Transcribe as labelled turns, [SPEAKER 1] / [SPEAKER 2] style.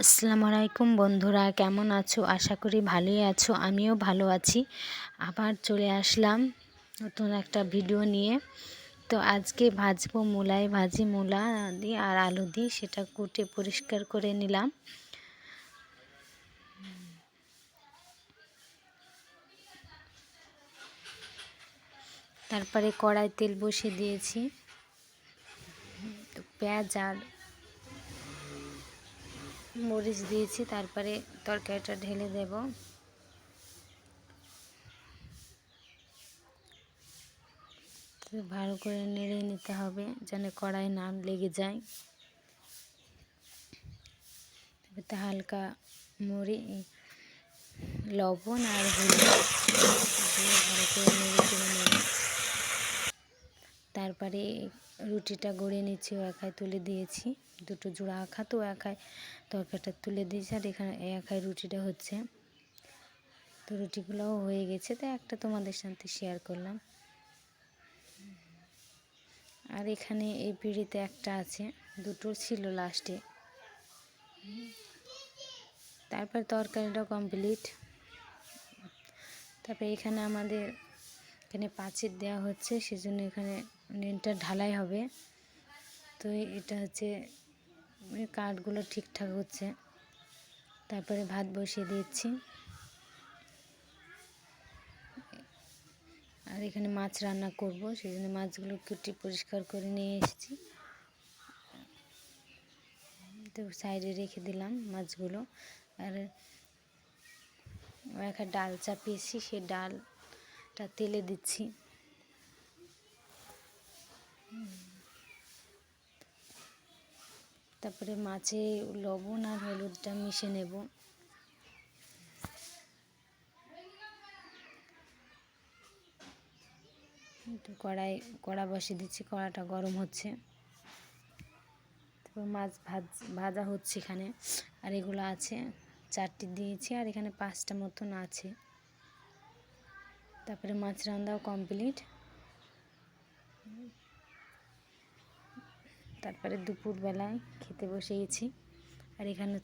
[SPEAKER 1] আসসালামু আলাইকুম বন্ধুরা, কেমন আছো? আশা করি ভালোই আছো। আমিও ভালো আছি। আবার চলে আসলাম নতুন একটা ভিডিও নিয়ে। তো আজকে ভাজবো মূলাই ভাজি, মূলা দিয়ে আর আলু দিয়ে। সেটা কুটে পরিষ্কার করে নিলাম। তারপরে কড়াই তেল বসিয়ে দিয়েছি। পেঁয়াজ আর মরিচ দিয়েছি। তারপরে তরকারিটা ঢেলে দেব। ভালো করে নেড়ে নিতে হবে যেন কড়াই না লেগে যায়। তারপরে হালকা লবণ আর হলুদ দিয়ে ভালো করে নেড়ে চেড়ে নেব। তারপরে রুটিটা গড়ে নিচ্ছি, ও একাই তুলে দিয়েছি। দুটো জোড়া আঁখা তো একাই তরকারিটা তুলে দিয়েছি, আর এখানে একাই রুটিটা হচ্ছে। তো রুটিগুলোও হয়ে গেছে, তাই একটা তোমাদের সাথে শেয়ার করলাম। আর এখানে এই পিঁড়িতে একটা আছে, দুটো ছিল লাস্টে। তারপর তরকারিটা কমপ্লিট। তারপরে এখানে আমাদের এখানে পাঁচিল দেওয়া হচ্ছে, সেজন্য এখানে নেটটা ঢালাই হবে। তো এটা হচ্ছে কাঠগুলো ঠিকঠাক হচ্ছে। তারপরে ভাত বসিয়ে দিচ্ছি। আর এখানে মাছ রান্না করব, সেই জন্য মাছগুলো কেটে পরিষ্কার করে নিয়ে এসেছি। তো সাইডে রেখে দিলাম মাছগুলো। আর একটা ডাল চাপিয়েছি, সেই ডালটা তেলে দিচ্ছি। তারপরে মাছে লবণ আর হলুদটা মিশিয়ে নেব। তো কড়া বসিয়ে দিচ্ছি, কড়াটা গরম হচ্ছে। তারপর মাছ ভাজা হচ্ছে এখানে। আর এগুলো আছে 4টি দিয়েছি, আর এখানে 5টা মতন আছে। তারপরে মাছ রান্নাও কমপ্লিট। তারপরে দুপুরবেলায় খেতে বসে গেছি। আর এখানে